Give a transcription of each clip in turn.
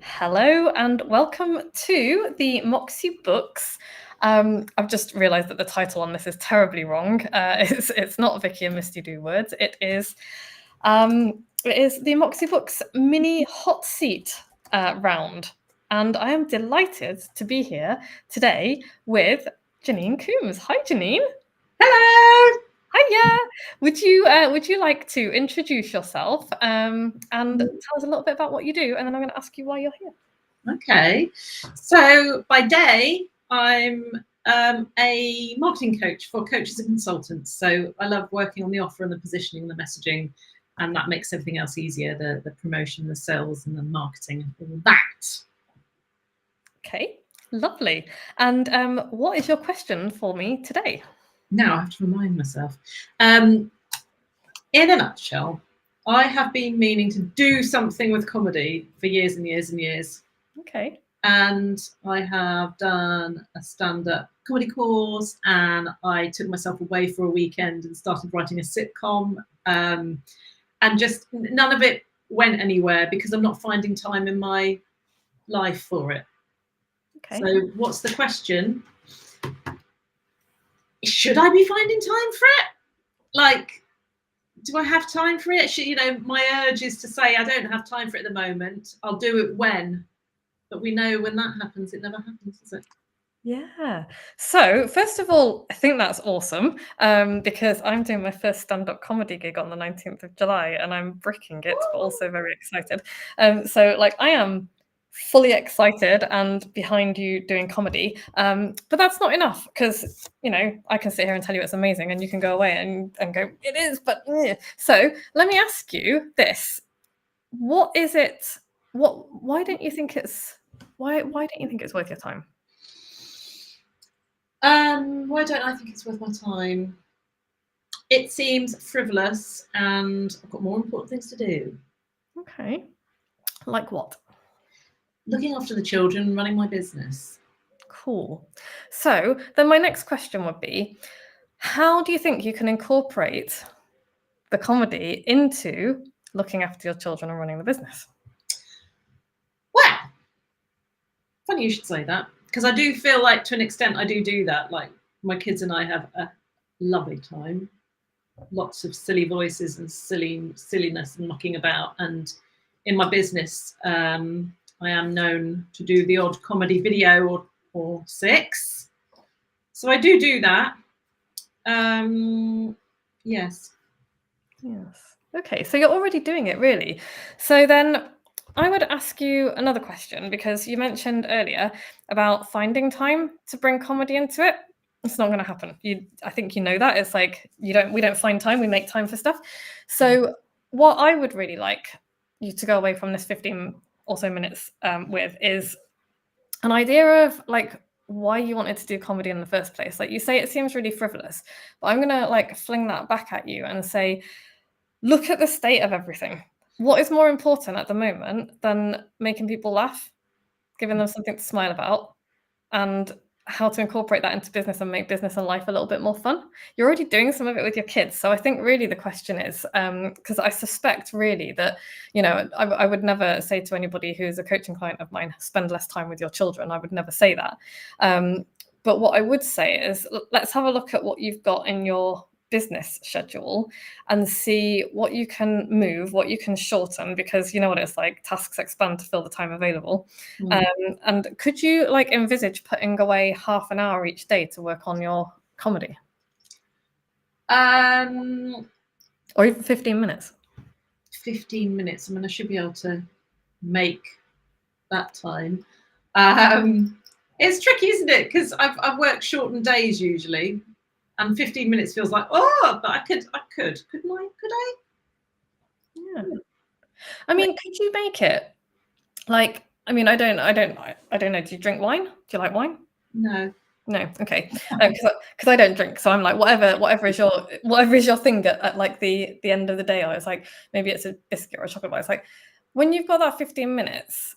Hello and welcome to the Moxie books. I've just realised that the title on this is terribly wrong. It's not Vicky and Misty Do Words. It is the Moxie books mini hot seat round, and I am delighted to be here today with Janine Coombs. Hi, Janine. Hello. Hiya. Would you like to introduce yourself and tell us a little bit about what you do, and then I'm going to ask you why you're here. Okay. So by day, I'm a marketing coach for coaches and consultants. So I love working on the offer and the positioning and the messaging, and that makes everything else easier, the promotion, the sales and the marketing, all that. Okay, lovely. And what is your question for me today? Now I have to remind myself. In a nutshell, I have been meaning to do something with comedy for years and years and years. Okay. And I have done a stand-up comedy course, and I took myself away for a weekend and started writing a sitcom. And just none of it went anywhere because I'm not finding time in my life for it. Okay. So what's the question? Should I be finding time for it? Like, do I have time for it? My urge is to say I don't have time for it at the moment. I'll do it when. But we know when that happens, it never happens, does it? Yeah. So first of all, I think that's awesome because I'm doing my first stand-up comedy gig on the 19th of July and I'm bricking it, but also very excited. So I am fully excited and behind you doing comedy. But that's not enough because, I can sit here and tell you it's amazing and you can go away and go, it is, but so let me ask you this. What is it? Why don't you think it's worth your time? Why don't I think it's worth my time? It seems frivolous and I've got more important things to do. Okay. Like what? Looking after the children, running my business. Cool. So then my next question would be, how do you think you can incorporate the comedy into looking after your children and running the business? Well, funny you should say that, because I do feel like to an extent I do that. Like my kids and I have a lovely time. Lots of silly voices and silliness and mucking about. And in my business, I am known to do the odd comedy video or six. So I do that. Yes. Yes. Okay, so you're already doing it, really. So then I would ask you another question, because you mentioned earlier about finding time to bring comedy into it. It's not going to happen. I think you know that. It's like we don't find time, we make time for stuff. So what I would really like you to go away from this 15 or so minutes with is an idea of why you wanted to do comedy in the first place. Like you say, it seems really frivolous, but I'm gonna fling that back at you and say, look at the state of everything. What is more important at the moment than making people laugh, giving them something to smile about, and how to incorporate that into business and make business and life a little bit more fun? You're already doing some of it with your kids. So I think really the question is, because I suspect really that, I would never say to anybody who's a coaching client of mine, spend less time with your children. I would never say that. But what I would say is, let's have a look at what you've got in your business schedule and see what you can move, what you can shorten, because you know what it's like, tasks expand to fill the time available. And could you envisage putting away half an hour each day to work on your comedy? Or even 15 minutes? 15 minutes. I mean, I should be able to make that time. It's tricky, isn't it? Because I've worked shortened days usually, and 15 minutes feels like, but I could, couldn't I? Could I? Yeah. I mean, could you make it I don't know. Do you drink wine? Do you like wine? No. No. Okay. Because I don't drink, so I'm like, whatever is your thing at the end of the day. I was like, maybe it's a biscuit or a chocolate bar. It's like when you've got that 15 minutes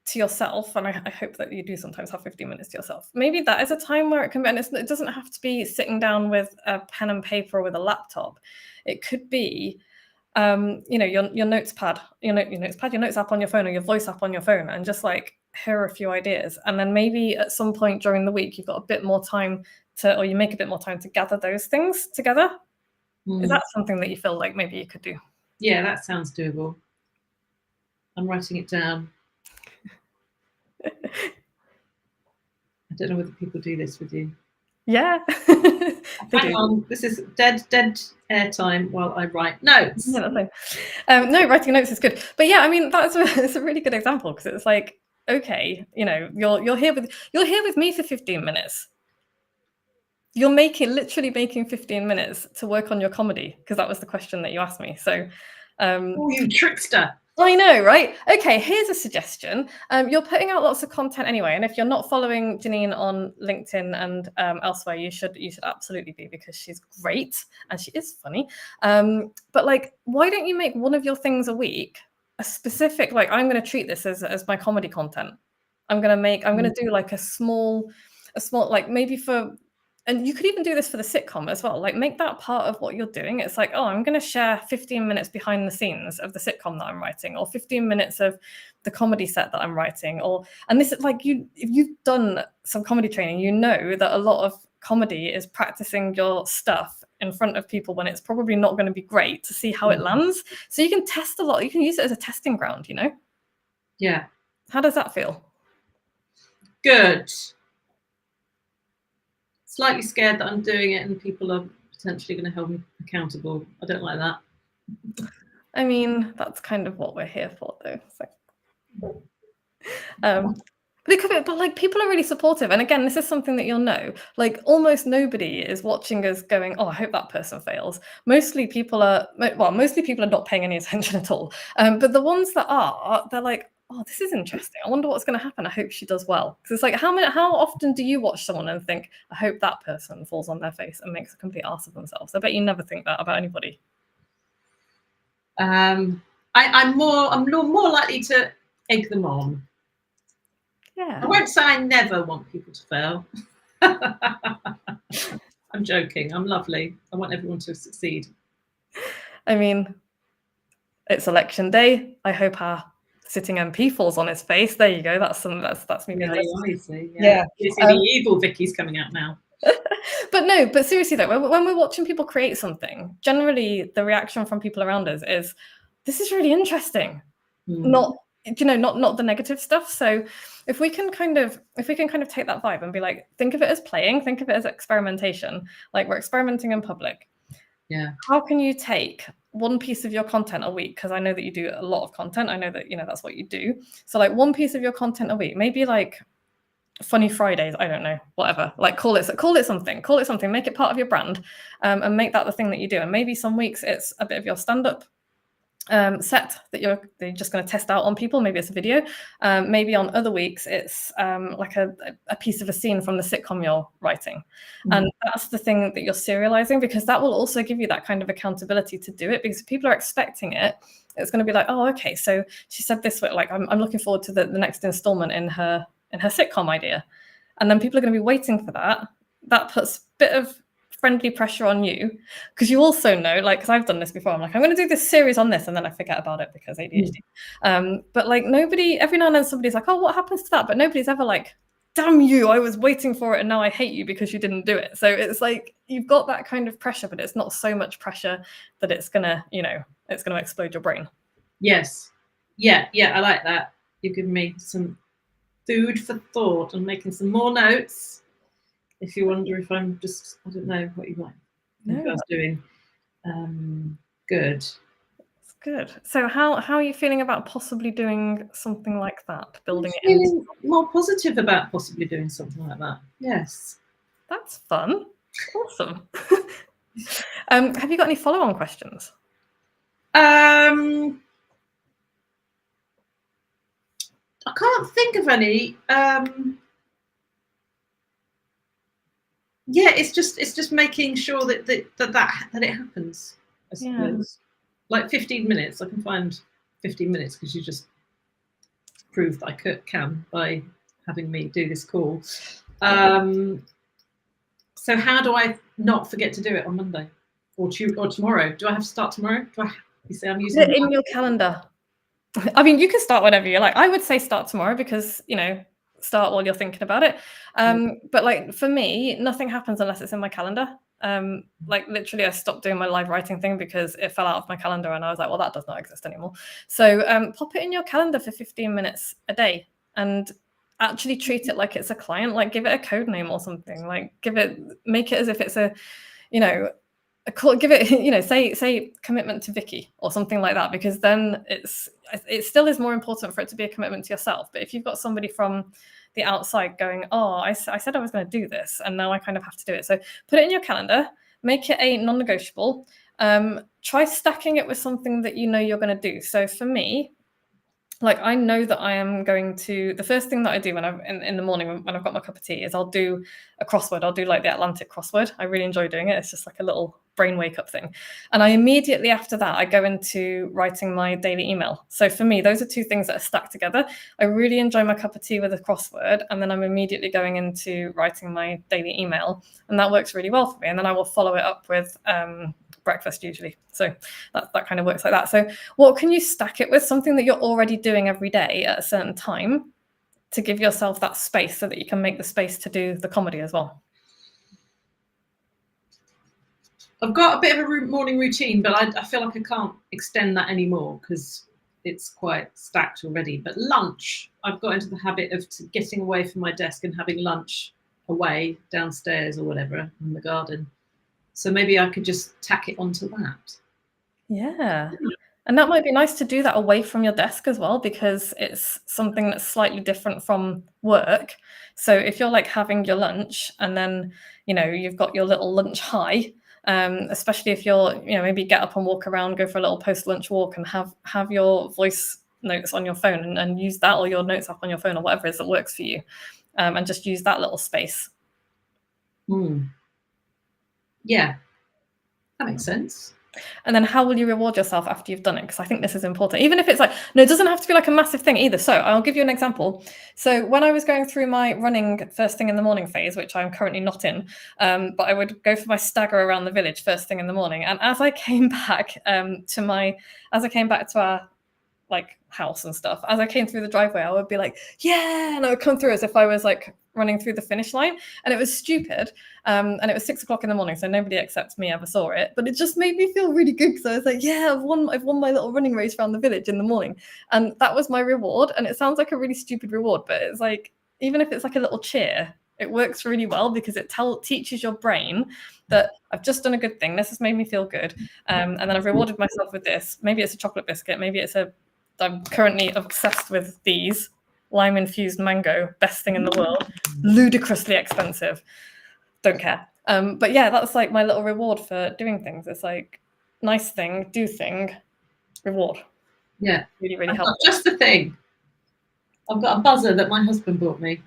to yourself, and I hope that you do sometimes have 15 minutes to yourself. Maybe that is a time where it can be, and it doesn't have to be sitting down with a pen and paper or with a laptop. It could be you know, your notes app on your phone, or your voice app on your phone, and just like, here are a few ideas. And then maybe at some point during the week, you've got a bit more time or you make a bit more time to gather those things together. Is that something that you feel like maybe you could do? Yeah, that sounds doable. I'm writing it down. I don't know whether people do this with you. Yeah. Hang on, this is dead airtime while I write notes. Yeah, that's fine. No, writing notes is good. But yeah, I mean, it's a really good example, because it's like, okay, you know, you're here with me for 15 minutes. You're literally making 15 minutes to work on your comedy, because that was the question that you asked me. So, oh, you trickster. I know, right? Okay, here's a suggestion. You're putting out lots of content anyway, and if you're not following Janine on LinkedIn and elsewhere, you should absolutely be, because she's great and she is funny. But like, why don't you make one of your things a week a specific, like, I'm going to treat this as my comedy content. I'm going to do like a small, like, maybe for. And you could even do this for the sitcom as well. Like, make that part of what you're doing. It's like, oh, I'm going to share 15 minutes behind the scenes of the sitcom that I'm writing, or 15 minutes of the comedy set that I'm writing. And this is like, if you've done some comedy training, you know that a lot of comedy is practicing your stuff in front of people when it's probably not going to be great, to see how it lands. So you can test a lot. You can use it as a testing ground, you know? Yeah. How does that feel? Good. Slightly scared that I'm doing it and people are potentially going to hold me accountable. I don't like that. I mean, that's kind of what we're here for, though. So, but like, people are really supportive. And again, this is something that you'll know. Like, almost nobody is watching us going, oh, I hope that person fails. Mostly people are not paying any attention at all. But the ones that are, they're like, oh, this is interesting. I wonder what's going to happen. I hope she does well. Because it's like, how often do you watch someone and think, I hope that person falls on their face and makes a complete ass of themselves? I bet you never think that about anybody. I'm more likely to egg them on. Yeah. I won't say I never want people to fail. I'm joking. I'm lovely. I want everyone to succeed. I mean, it's election day. I hope our sitting MP falls on his face. There you go. That's me. Yeah, you see. Yeah. You see, the evil Vicky's coming out now. But seriously though, when we're watching people create something, generally the reaction from people around us is, this is really interesting. Not the negative stuff. So if we can kind of take that vibe and be like, think of it as playing, think of it as experimentation, like we're experimenting in public. Yeah. How can you take one piece of your content a week? Because I know that you do a lot of content. I know that, that's what you do. So like, one piece of your content a week, maybe like Funny Fridays, I don't know, whatever, like call it something, make it part of your brand, and make that the thing that you do. And maybe some weeks it's a bit of your stand-up set that you're just going to test out on people. Maybe it's a video. Maybe on other weeks it's like a piece of a scene from the sitcom you're writing. And that's the thing that you're serializing, because that will also give you that kind of accountability to do it, because if people are expecting it, it's going to be like, oh, okay, so she said this way, like I'm looking forward to the next installment in her sitcom idea. And then people are going to be waiting for that. That puts a bit of friendly pressure on you, because you also know, like, because I've done this before, I'm like, I'm going to do this series on this, and then I forget about it because ADHD. But like, every now and then somebody's like, oh, what happens to that? But nobody's ever like, damn you, I was waiting for it and now I hate you because you didn't do it. So it's like, you've got that kind of pressure, but it's not so much pressure that it's gonna explode your brain. Yes. Yeah, I like that. You've given me some food for thought. I'm making some more notes. If you wonder if I'm just, I don't know what you might think I was doing. Good. That's good. So how are you feeling about possibly doing something like that? Building it in? Feeling more positive about possibly doing something like that. Yes. That's fun. Awesome. Have you got any follow-on questions? I can't think of any. Yeah, it's just making sure that it happens. I suppose. Like 15 minutes, I can find 15 minutes because you just proved I can by having me do this call. So how do I not forget to do it on Monday or tomorrow? Do I have to start tomorrow? You see, I'm Put using it in your calendar. I mean, you can start whenever you like. I would say start tomorrow because, start while you're thinking about it. But like for me, nothing happens unless it's in my calendar. Like literally I stopped doing my live writing thing because it fell out of my calendar and I was like, well, that does not exist anymore. So pop it in your calendar for 15 minutes a day and actually treat it like it's a client, like give it a code name or something, like make it as if it's a, give it, say commitment to Vicky or something like that, because then it still is more important for it to be a commitment to yourself. But if you've got somebody from the outside going, oh, I said I was going to do this and now I kind of have to do it. So put it in your calendar, make it a non-negotiable. Try stacking it with something that you're going to do. So for me, like I know that I am going to, the first thing that I do when I'm in the morning when I've got my cup of tea is I'll do a crossword. I'll do like the Atlantic crossword. I really enjoy doing it. It's just like a little brain wake up thing. And I immediately after that, I go into writing my daily email. So for me, those are two things that are stacked together. I really enjoy my cup of tea with a crossword. And then I'm immediately going into writing my daily email. And that works really well for me. And then I will follow it up with breakfast usually. So that kind of works like that. So what can you stack it with? Something that you're already doing every day at a certain time to give yourself that space so that you can make the space to do the comedy as well. I've got a bit of a morning routine, but I feel like I can't extend that anymore because it's quite stacked already. But lunch, I've got into the habit of getting away from my desk and having lunch away downstairs or whatever in the garden. So maybe I could just tack it onto that. Yeah. And that might be nice to do that away from your desk as well, because it's something that's slightly different from work. So if you're like having your lunch and then, you've got your little lunch high, especially if you're, maybe get up and walk around, go for a little post-lunch walk and have your voice notes on your phone and use that, or your notes app on your phone, or whatever it is that works for you. And just use that little space. Yeah, that makes sense. And then how will you reward yourself after you've done it? Because I think this is important, even if it's like, no, it doesn't have to be like a massive thing either. So I'll give you an example. So when I was going through my running first thing in the morning phase, which I'm currently not in, but I would go for my stagger around the village first thing in the morning. And as I came back to our like house and stuff, as I came through the driveway, I would be like, yeah, and I would come through as if I was like running through the finish line. And it was stupid. And it was 6 o'clock in the morning, so nobody except me ever saw it. But it just made me feel really good because I was like, yeah, I've won my little running race around the village in the morning. And that was my reward. And it sounds like a really stupid reward, but it's like, even if it's like a little cheer, it works really well because it teaches your brain that I've just done a good thing. This has made me feel good. And then I've rewarded myself with this. Maybe it's a chocolate biscuit. Maybe I'm currently obsessed with these lime-infused mango, best thing in the world, ludicrously expensive. Don't care. But yeah, that's like my little reward for doing things. It's like nice thing, do thing, reward. Yeah, really, really helpful. Just the thing. I've got a buzzer that my husband bought me.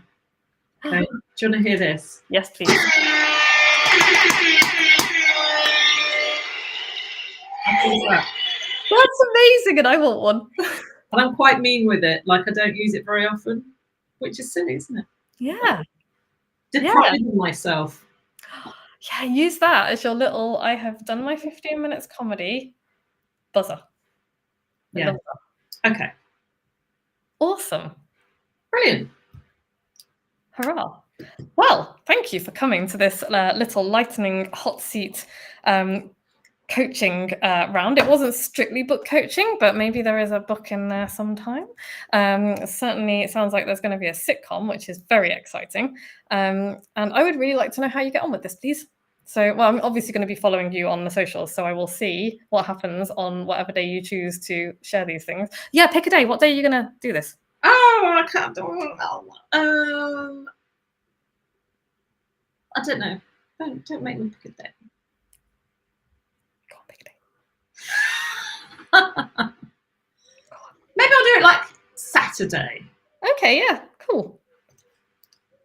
Okay, do you want to hear this? Yes, please. That's amazing, and I want one. And I'm quite mean with it. Like I don't use it very often, which is silly, isn't it? Yeah. Depriving myself. Yeah, use that as your little, I have done my 15 minutes comedy buzzer. Yeah. Okay. Awesome. Brilliant. Hurrah. Well, thank you for coming to this little lightning hot seat coaching round. It wasn't strictly book coaching, but maybe there is a book in there sometime. Certainly, it sounds like there's going to be a sitcom, which is very exciting. And I would really like to know how you get on with this, please. So, well, I'm obviously going to be following you on the socials, so I will see what happens on whatever day you choose to share these things. Yeah, pick a day. What day are you going to do this? Oh, I can't do it. I don't know. Don't make me pick a day. Go on, pick a day. Maybe I'll do it like Saturday. Okay, yeah, cool.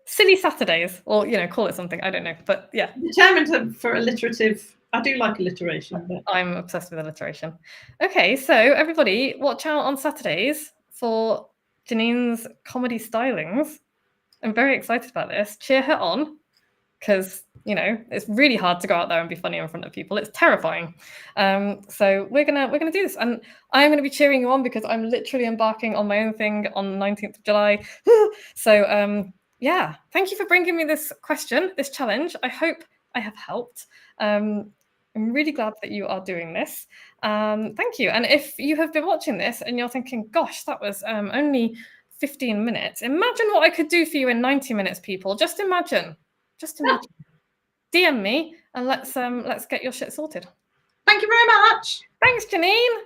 Silly Saturdays, or call it something. I don't know, but yeah. Determined for alliterative. I do like alliteration. But I'm obsessed with alliteration. Okay, so everybody, watch out on Saturdays for Janine's comedy stylings. I'm very excited about this. Cheer her on. because it's really hard to go out there and be funny in front of people. It's terrifying. So we're gonna do this, and I'm gonna be cheering you on because I'm literally embarking on my own thing on the 19th of July. So yeah, thank you for bringing me this question, this challenge. I hope I have helped. I'm really glad that you are doing this. Thank you. And if you have been watching this and you're thinking, gosh, that was only 15 minutes. Imagine what I could do for you in 90 minutes, people. Just imagine. Just imagine. DM me and let's get your shit sorted. Thank you very much. Thanks, Janine.